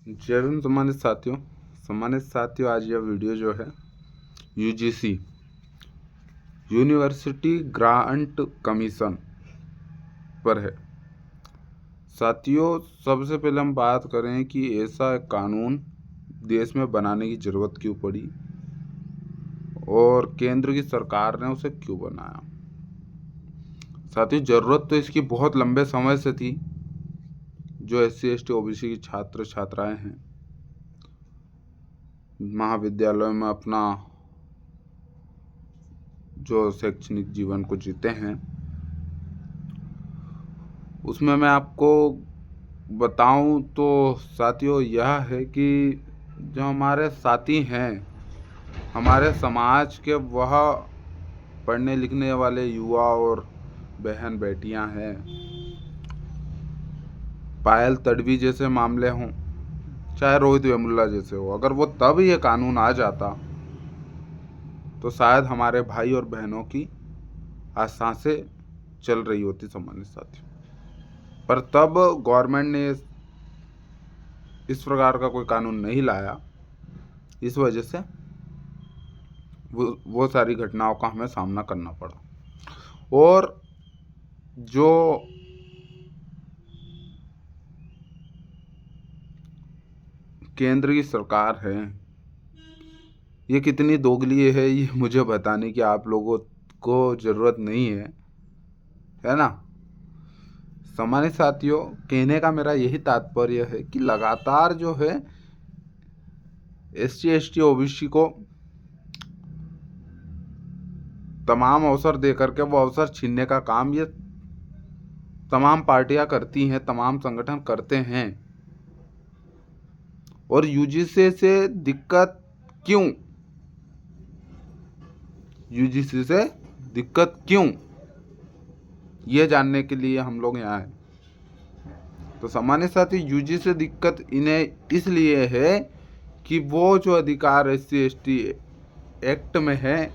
जय भीम। सम्मानित साथियों, आज यह वीडियो जो है यूजीसी यूनिवर्सिटी ग्रांट कमीशन पर है। साथियों, सबसे पहले हम बात करें कि ऐसा एक कानून देश में बनाने की ज़रूरत क्यों पड़ी और केंद्र की सरकार ने उसे क्यों बनाया। साथियों, ज़रूरत तो इसकी बहुत लंबे समय से थी। जो SC ST OBC की छात्र छात्राएं हैं, महाविद्यालयों में अपना जो शैक्षणिक जीवन को जीते हैं, उसमें मैं आपको बताऊं तो साथियों यह है कि जो हमारे साथी हैं, हमारे समाज के, वह पढ़ने लिखने वाले युवा और बहन बेटियां हैं। पायल तडवी जैसे मामले हों, चाहे रोहित वेमुला जैसे हो, अगर वो तब ये कानून आ जाता तो शायद हमारे भाई और बहनों की आज सांसें चल रही होती। सम्मानित साथियों, पर तब गवर्नमेंट ने इस प्रकार का कोई कानून नहीं लाया। इस वजह से वो सारी घटनाओं का हमें सामना करना पड़ा। और जो केंद्र की सरकार है, ये कितनी दोगली है, ये मुझे बताने की आप लोगों को ज़रूरत नहीं है ना। सम्मानित साथियों, कहने का मेरा यही तात्पर्य है कि लगातार जो है SC ST OBC को तमाम अवसर दे करके वो अवसर छीनने का काम ये तमाम पार्टियां करती हैं, तमाम संगठन करते हैं। और यूजीसी से दिक्कत क्यों, यूजीसी से दिक्कत क्यों, ये जानने के लिए हम लोग यहाँ हैं। तो सामान्य साथी, यूजीसी से दिक्कत इन्हें इसलिए है कि वो जो अधिकार SC ST एक्ट में है,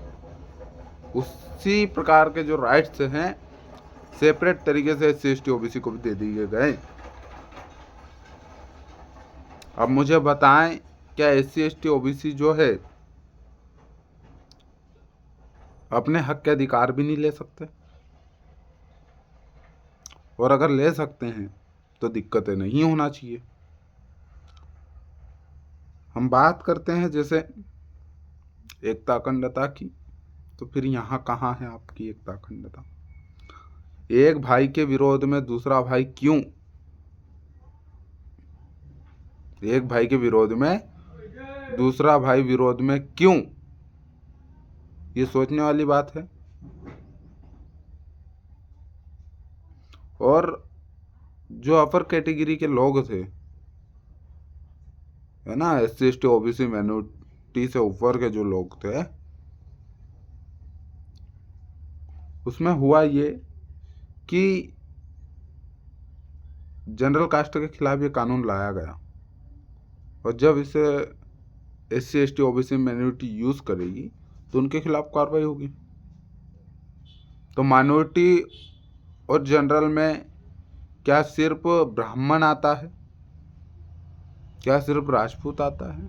उसी प्रकार के जो राइट्स हैं सेपरेट तरीके से SC ST OBC को भी दे दिए गए। अब मुझे बताएं, क्या SC ST OBC जो है अपने हक के अधिकार भी नहीं ले सकते? और अगर ले सकते हैं तो दिक्कतें नहीं होना चाहिए। हम बात करते हैं जैसे एकता अखंडता की, तो फिर यहाँ कहाँ है आपकी एकता अखंडता? एक भाई के विरोध में दूसरा भाई क्यों, एक भाई के विरोध में दूसरा भाई विरोध में क्यों, ये सोचने वाली बात है। और जो अपर कैटेगरी के लोग थे, है ना, SC ST OBC माइनॉरिटी से ऊपर के जो लोग थे, उसमें हुआ ये कि जनरल कास्ट के खिलाफ ये कानून लाया गया। और जब इसे SC ST OBC minority use करेगी तो उनके खिलाफ कार्रवाई होगी। तो माइनॉरिटी और जनरल में क्या सिर्फ ब्राह्मण आता है? क्या सिर्फ राजपूत आता है?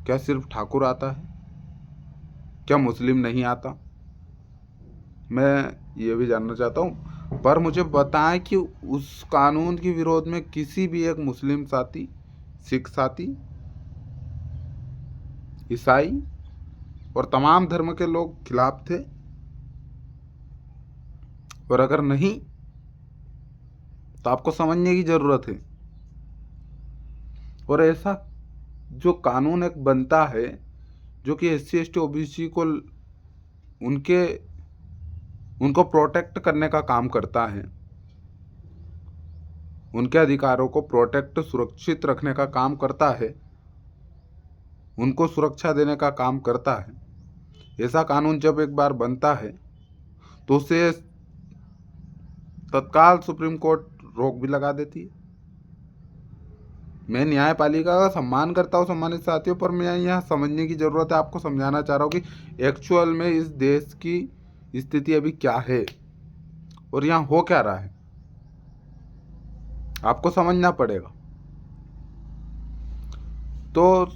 क्या सिर्फ ठाकुर आता है? क्या मुस्लिम नहीं आता? मैं ये भी जानना चाहता हूँ। पर मुझे बताएं कि उस कानून के विरोध में किसी भी एक मुस्लिम साथी, सिख साथी, ईसाई और तमाम धर्म के लोग खिलाफ थे? और अगर नहीं तो आपको समझने की जरूरत है। और ऐसा जो कानून एक बनता है जो कि SC ST OBC को उनको प्रोटेक्ट करने का काम करता है, उनके अधिकारों को प्रोटेक्ट, सुरक्षित रखने का काम करता है, उनको सुरक्षा देने का काम करता है। ऐसा कानून जब एक बार बनता है तो उसे तत्काल सुप्रीम कोर्ट रोक भी लगा देती है। मैं न्यायपालिका का सम्मान करता हूँ सम्मानित साथियों, पर मैं यहाँ समझने की ज़रूरत है, आपको समझाना चाह रहा हूँ कि एक्चुअल में इस देश की स्थिति अभी क्या है और यहाँ हो क्या रहा है, आपको समझना पड़ेगा। तो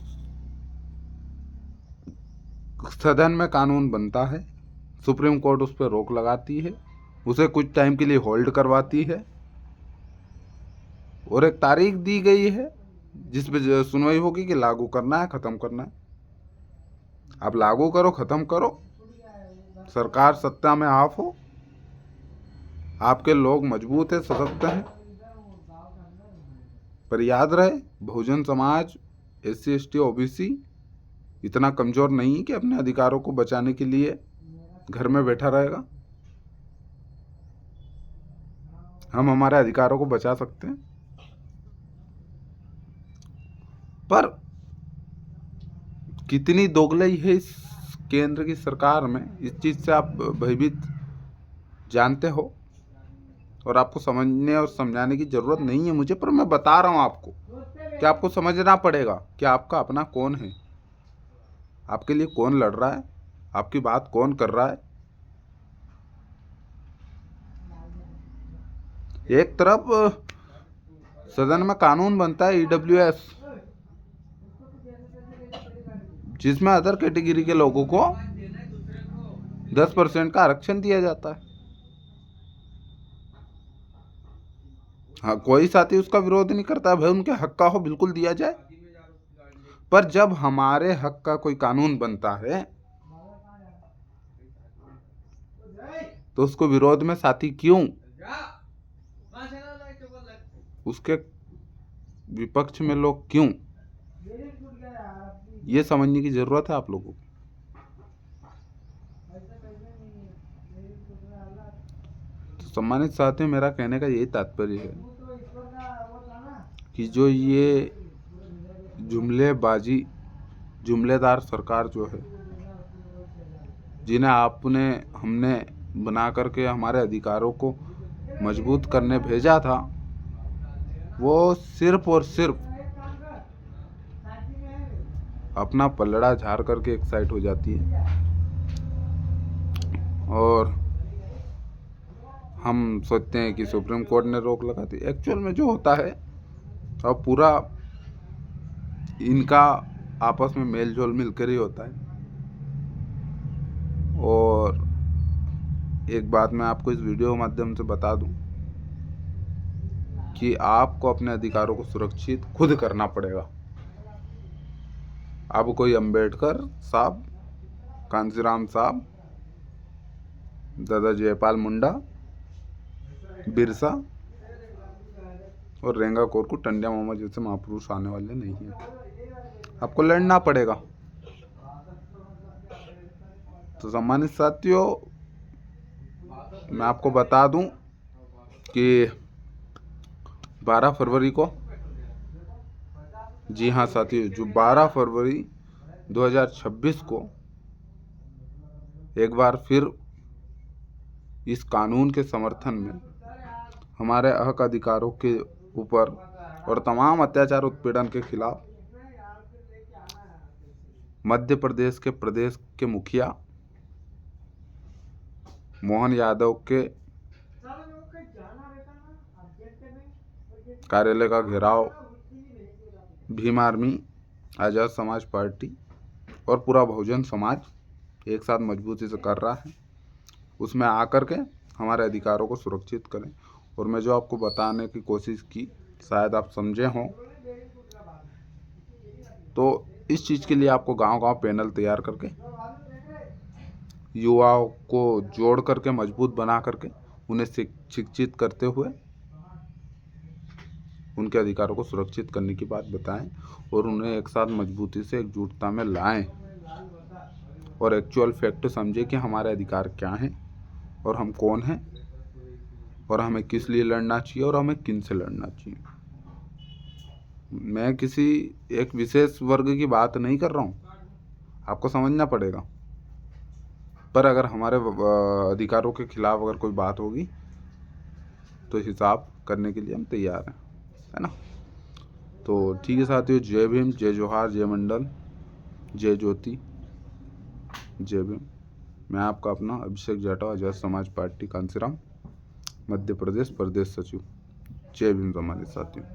सदन में कानून बनता है, सुप्रीम कोर्ट उस पर रोक लगाती है, उसे कुछ टाइम के लिए होल्ड करवाती है और एक तारीख दी गई है जिस पे सुनवाई होगी कि लागू करना है, खत्म करना है। आप लागू करो, खत्म करो, सरकार सत्ता में आप हो, आपके लोग मजबूत है, सशक्त हैं, पर याद रहे Bahujan Samaj, SC ST OBC इतना कमजोर नहीं कि अपने अधिकारों को बचाने के लिए घर में बैठा रहेगा। हम हमारे अधिकारों को बचा सकते हैं, पर कितनी दोगलई है इस केंद्र की सरकार में, इस चीज से आप भयभीत जानते हो और आपको समझने और समझाने की जरूरत नहीं है मुझे, पर मैं बता रहा हूं आपको कि आपको समझना पड़ेगा कि आपका अपना कौन है, आपके लिए कौन लड़ रहा है, आपकी बात कौन कर रहा है। एक तरफ सदन में कानून बनता है EWS, जिसमें अदर कैटेगरी के लोगों को 10% का आरक्षण दिया जाता है। हाँ, कोई साथी उसका विरोध नहीं करता, भाई उनके हक का हो बिल्कुल दिया जाए, पर जब हमारे हक का कोई कानून बनता है तो उसको विरोध में साथी क्यों, उसके विपक्ष में लोग क्यों, ये समझने की जरूरत है आप लोगों को। तो सम्मानित साथियों, मेरा कहने का यही तात्पर्य है कि जो ये जुमलेबाजी, जुमलेदार सरकार जो है, जिन्हें हमने बना करके हमारे अधिकारों को मजबूत करने भेजा था, वो सिर्फ और सिर्फ अपना पलड़ा झाड़ करके एक साइड हो जाती है और हम सोचते हैं कि सुप्रीम कोर्ट ने रोक लगा दी। एक्चुअल में जो होता है, अब पूरा इनका आपस में मेल जोल मिलकर ही होता है। और एक बात मैं आपको इस वीडियो के माध्यम से बता दूं कि आपको अपने अधिकारों को सुरक्षित खुद करना पड़ेगा। अब कोई अंबेडकर साहब, कांसीराम साहब, दादा जयपाल मुंडा, बिरसा और रेंगा कोरकू, टंडिया मामा जैसे महापुरुष आने वाले नहीं हैं। आपको लड़ना पड़ेगा। तो सम्मानित साथियों, मैं आपको बता दूं कि 12 फरवरी को, जी हाँ साथियों, जो 12 फरवरी 2026 को एक बार फिर इस कानून के समर्थन में, हमारे हक अधिकारों के ऊपर और तमाम अत्याचार उत्पीड़न के खिलाफ मध्य प्रदेश के प्रदेश के मुखिया मोहन यादव के कार्यालय का घेराव भीम आर्मी, आजाद समाज पार्टी और पूरा बहुजन समाज एक साथ मजबूती से कर रहा है। उसमें आकर के हमारे अधिकारों को सुरक्षित करें। और मैं जो आपको बताने की कोशिश की, शायद आप समझे हों, तो इस चीज़ के लिए आपको गांव-गांव पैनल तैयार करके युवाओं को जोड़ करके, मजबूत बना करके, उन्हें शिक्षित करते हुए उनके अधिकारों को सुरक्षित करने की बात बताएं और उन्हें एक साथ मजबूती से एकजुटता में लाएं और एक्चुअल फैक्ट समझें कि हमारे अधिकार क्या हैं और हम कौन हैं और हमें किस लिए लड़ना चाहिए और हमें किन से लड़ना चाहिए। मैं किसी एक विशेष वर्ग की बात नहीं कर रहा हूँ, आपको समझना पड़ेगा। पर अगर हमारे अधिकारों के खिलाफ अगर कोई बात होगी तो हिसाब करने के लिए हम तैयार हैं, है ना। तो ठीक है साथियों, जय भीम, जय जोहार, जय मंडल, जय ज्योति, जय भीम। मैं आपका अपना अभिषेक जाटव, आजाद समाज पार्टी कांसीराम, मध्य प्रदेश प्रदेश सचिव। जय भीम हमारे साथियों।